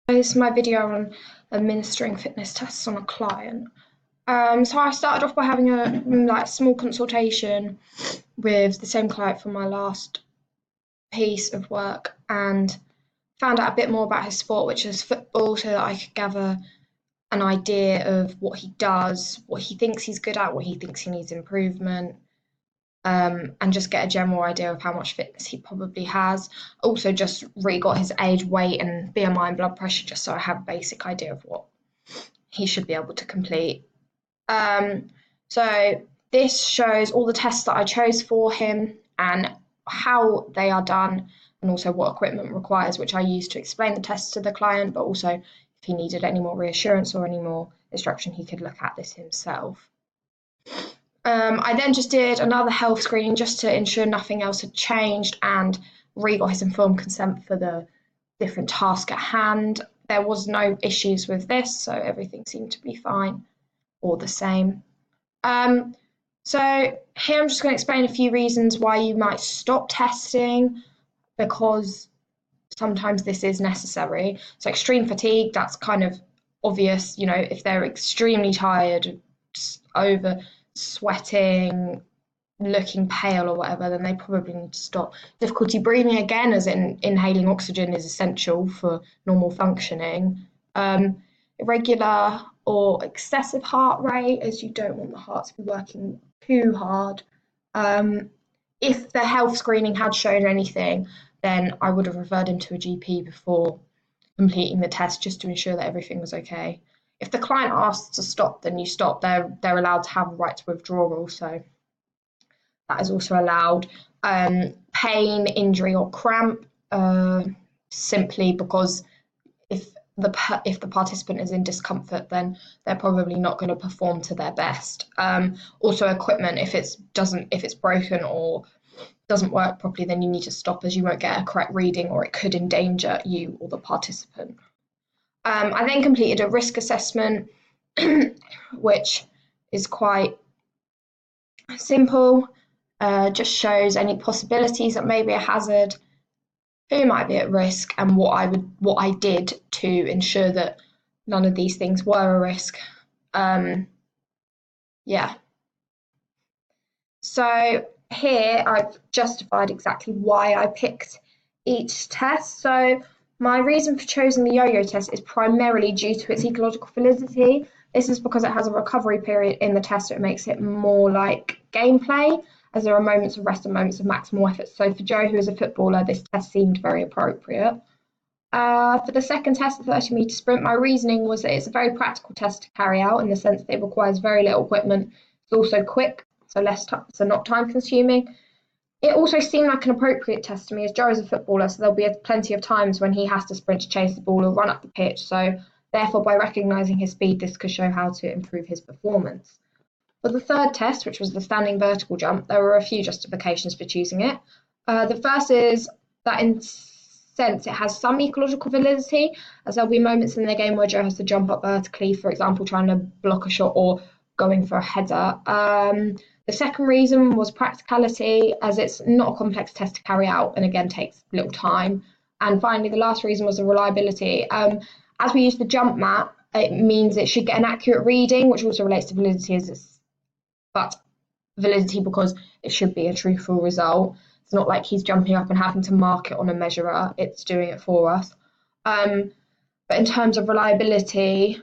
This is my video on administering fitness tests on a client. So I started off by having a small consultation with the same client for my last piece of work and found out a bit more about his sport, which is football, so that I could gather an idea of what he does, what he thinks he's good at, what he thinks he needs improvement, and just get a general idea of how much fitness he probably has. Also, just really got his age, weight, and BMI and blood pressure, just so I have a basic idea of what he should be able to complete. So this shows all the tests that I chose for him and how they are done, and also what equipment requires, which I use to explain the tests to the client, but also if he needed any more reassurance or any more instruction, he could look at this himself. I then just did another health screening just to ensure nothing else had changed and really got his informed consent for the different task at hand. There was no issues with this, so everything seemed to be fine or the same. So here I'm just going to explain a few reasons why you might stop testing, because sometimes this is necessary. So extreme fatigue, that's kind of obvious, if they're extremely tired, over sweating, looking pale or whatever, then they probably need to stop. Difficulty breathing, again, as in inhaling oxygen is essential for normal functioning. Irregular or excessive heart rate, as you don't want the heart to be working too hard. If the health screening had shown anything, then I would have referred him to a GP before completing the test, just to ensure that everything was okay. If the client asks to stop, then you stop. They're allowed to have a right to withdrawal, so that is also allowed. Pain, injury, or cramp, simply because if the participant is in discomfort, then they're probably not going to perform to their best. Also, equipment, if it's broken or doesn't work properly, then you need to stop, as you won't get a correct reading or it could endanger you or the participant. I then completed a risk assessment, which is quite simple, just shows any possibilities that may be a hazard, who might be at risk, and what I did to ensure that none of these things were a risk. So here I've justified exactly why I picked each test. So my reason for choosing the yo-yo test is primarily due to its ecological validity. This is because it has a recovery period in the test, so it makes it more like gameplay, as there are moments of rest and moments of maximal effort. So for Joe, who is a footballer, this test seemed very appropriate. For the second test, the 30-metre sprint, my reasoning was that it's a very practical test to carry out, in the sense that it requires very little equipment. It's also quick, so not time-consuming. It also seemed like an appropriate test to me, as Joe is a footballer, so there'll be plenty of times when he has to sprint to chase the ball or run up the pitch. So therefore, by recognising his speed, this could show how to improve his performance. For the third test, which was the standing vertical jump, there were a few justifications for choosing it. The first is that in sense it has some ecological validity, as there'll be moments in the game where Joe has to jump up vertically, for example, trying to block a shot or going for a header. The second reason was practicality, as it's not a complex test to carry out and again takes little time. And finally, the last reason was the reliability. As we use the jump mat, it means it should get an accurate reading, which also relates to validity, but validity because it should be a truthful result. It's not like he's jumping up and having to mark it on a measurer, it's doing it for us. But in terms of reliability,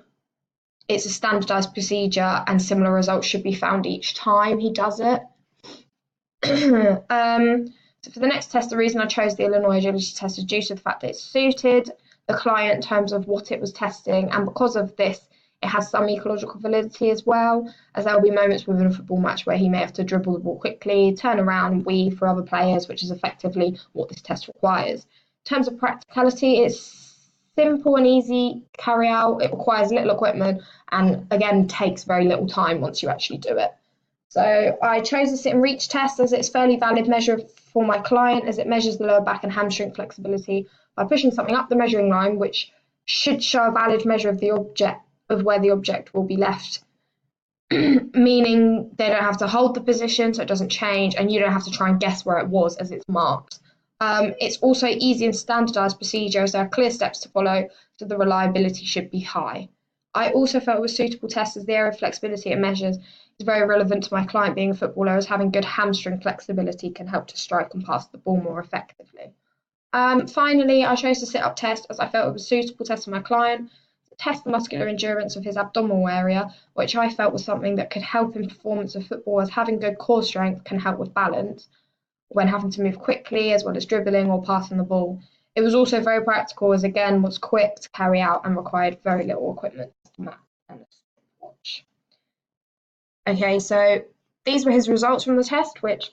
it's a standardized procedure and similar results should be found each time he does it. So for the next test, the reason I chose the Illinois agility test is due to the fact that it suited the client in terms of what it was testing, and because of this, it has some ecological validity as well, as there will be moments within a football match where he may have to dribble the ball quickly, turn around and weave for other players, which is effectively what this test requires. In terms of practicality, it's simple and easy to carry out. It requires little equipment and again takes very little time once you actually do it. So I chose the sit and reach test as it's a fairly valid measure for my client, as it measures the lower back and hamstring flexibility by pushing something up the measuring line, which should show a valid measure of the object, of where the object will be left, meaning they don't have to hold the position so it doesn't change, and you don't have to try and guess where it was as it's marked. It's also easy and standardised procedure as there are clear steps to follow, so the reliability should be high. I also felt it was a suitable test as the area of flexibility it measures is very relevant to my client being a footballer, as having good hamstring flexibility can help to strike and pass the ball more effectively. Finally, I chose the sit-up test as I felt it was a suitable test for my client to test the muscular endurance of his abdominal area, which I felt was something that could help in performance of football, as having good core strength can help with balance when having to move quickly, as well as dribbling or passing the ball. It was also very practical, as again was quick to carry out and required very little equipment, just a map and a stopwatch. Okay, so these were his results from the test, which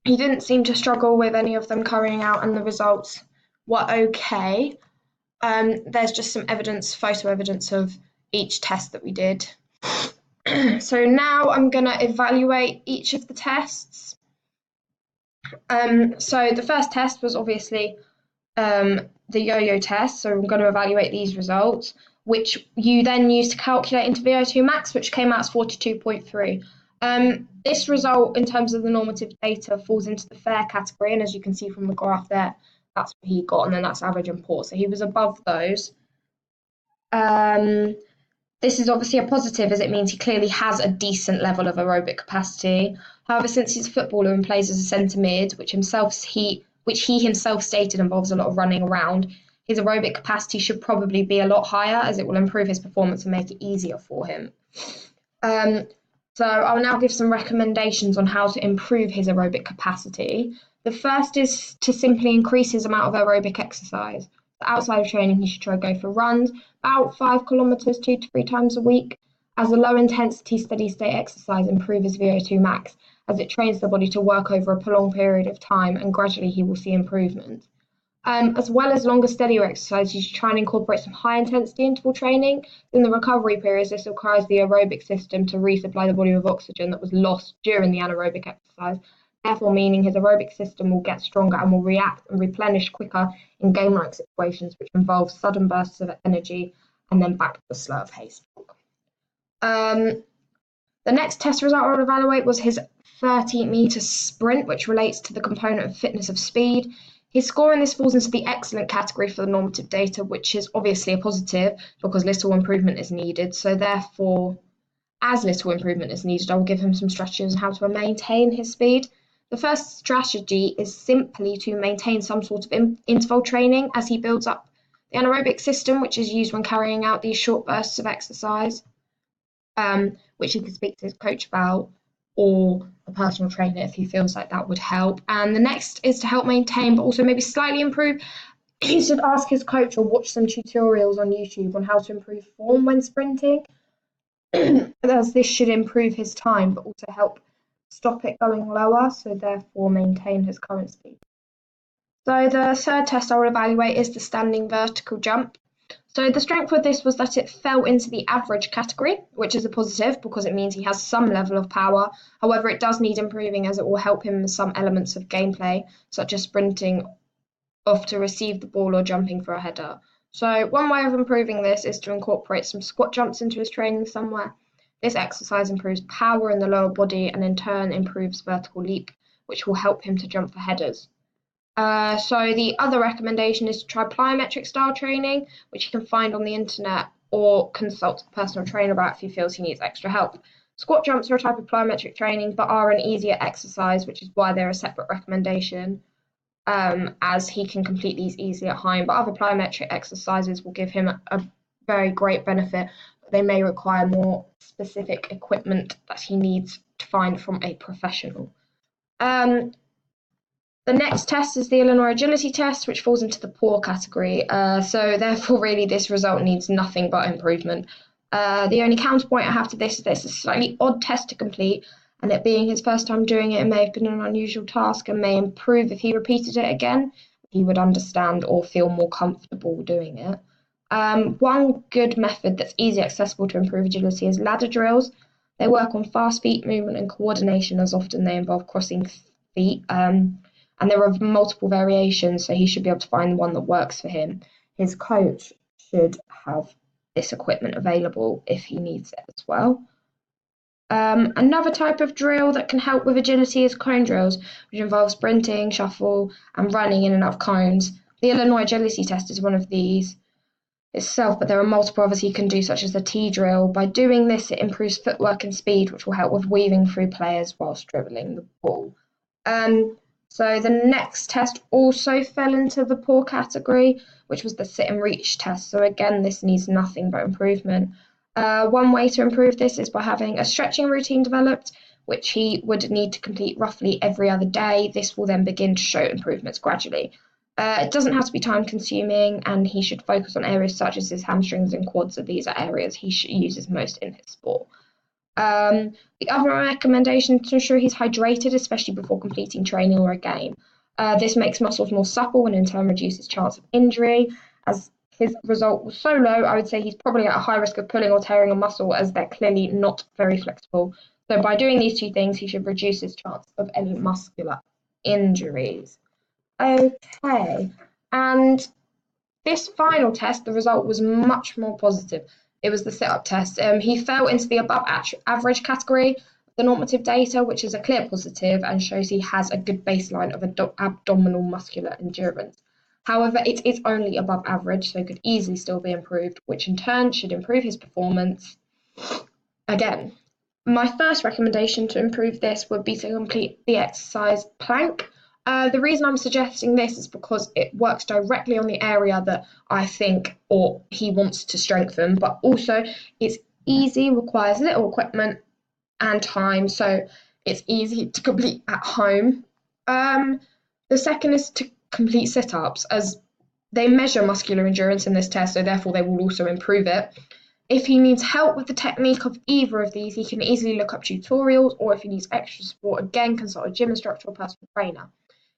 he didn't seem to struggle with any of them carrying out, and the results were okay. There's just some evidence, photo evidence of each test that we did. So now I'm going to evaluate each of the tests. So the first test was obviously the yo-yo test. So I'm going to evaluate these results, which you then use to calculate into VO2 max, which came out as 42.3. This result, in terms of the normative data, falls into the fair category, and as you can see from the graph there, that's what he got, and then that's average and poor. So he was above those. This is obviously a positive, as it means he clearly has a decent level of aerobic capacity. However, since he's a footballer and plays as a centre mid, which he himself stated involves a lot of running around, his aerobic capacity should probably be a lot higher, as it will improve his performance and make it easier for him. So I'll now give some recommendations on how to improve his aerobic capacity. The first is to simply increase his amount of aerobic exercise. Outside of training, he should try to go for runs, about 5 kilometres 2 to 3 times a week, as a low-intensity, steady-state exercise improves his VO2 max, as it trains the body to work over a prolonged period of time, and gradually he will see improvement. As well as longer, steadier exercise, you should try and incorporate some high-intensity interval training. In the recovery periods, this requires the aerobic system to resupply the body with oxygen that was lost during the anaerobic exercise, therefore meaning his aerobic system will get stronger and will react and replenish quicker in game-like situations, which involve sudden bursts of energy and then back to the slower pace. The next test result I would evaluate was his 30-metre sprint, which relates to the component of fitness of speed. His score in this falls into the excellent category for the normative data, which is obviously a positive because little improvement is needed. So therefore, as little improvement is needed, I will give him some strategies on how to maintain his speed. The first strategy is simply to maintain some sort of interval training as he builds up the anaerobic system, which is used when carrying out these short bursts of exercise, which he can speak to his coach about, or a personal trainer if he feels like that would help. And the next is to help maintain, but also maybe slightly improve. He should ask his coach or watch some tutorials on YouTube on how to improve form when sprinting, as this should improve his time, but also help stop it going lower, so therefore maintain his current speed. So the third test I will evaluate is the standing vertical jump. So the strength with this was that it fell into the average category, which is a positive because it means he has some level of power. However, it does need improving, as it will help him with some elements of gameplay, such as sprinting off to receive the ball or jumping for a header. So one way of improving this is to incorporate some squat jumps into his training somewhere. This exercise improves power in the lower body and in turn improves vertical leap, which will help him to jump for headers. So the other recommendation is to try plyometric style training, which you can find on the internet or consult a personal trainer about if he feels he needs extra help. Squat jumps are a type of plyometric training, but are an easier exercise, which is why they're a separate recommendation, as he can complete these easily at home. But other plyometric exercises will give him a very great benefit, but they may require more specific equipment that he needs to find from a professional. The next test is the Illinois agility test, which falls into the poor category. So therefore, really, this result needs nothing but improvement. The only counterpoint I have to this is that it's a slightly odd test to complete, and it being his first time doing it, it may have been an unusual task and may improve if he repeated it again. He would understand or feel more comfortable doing it. One good method that's easily accessible to improve agility is ladder drills. They work on fast feet movement and coordination, as often they involve crossing feet. And there are multiple variations, so he should be able to find the one that works for him. His coach should have this equipment available if he needs it as well. Another type of drill that can help with agility is cone drills, which involve sprinting, shuffle, and running in and out of cones. The Illinois agility test is one of these itself, but there are multiple others you can do, such as the T drill. By doing this, it improves footwork and speed, which will help with weaving through players whilst dribbling the ball. So the next test also fell into the poor category, which was the sit and reach test. So again, this needs nothing but improvement. One way to improve this is by having a stretching routine developed, which he would need to complete roughly every other day. This will then begin to show improvements gradually. It doesn't have to be time consuming, and he should focus on areas such as his hamstrings and quads, so these are areas he uses most in his sport. The other recommendation is to ensure he's hydrated, especially before completing training or a game. This makes muscles more supple and in turn reduces chance of injury. As his result was so low, I would say he's probably at a high risk of pulling or tearing a muscle, as they're clearly not very flexible. So by doing these two things, he should reduce his chance of any muscular injuries. Okay, and this final test, the result was much more positive. It was the sit-up test. He fell into the above average category of the normative data, which is a clear positive and shows he has a good baseline of abdominal muscular endurance. However, it is only above average, so could easily still be improved, which in turn should improve his performance. Again, my first recommendation to improve this would be to complete the exercise plank. The reason I'm suggesting this is because it works directly on the area that I think or he wants to strengthen, but also it's easy, requires little equipment and time, so it's easy to complete at home. The second is to complete sit-ups, as they measure muscular endurance in this test, so therefore they will also improve it. If he needs help with the technique of either of these, he can easily look up tutorials, or if he needs extra support, again, consult a gym instructor or personal trainer.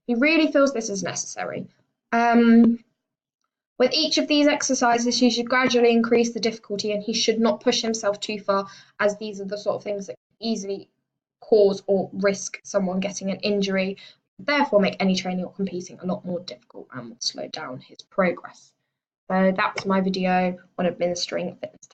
He really feels this is necessary. With each of these exercises, he should gradually increase the difficulty, and he should not push himself too far, as these are the sort of things that can easily cause or risk someone getting an injury, therefore make any training or competing a lot more difficult and would slow down his progress. So that was my video on administering fitness.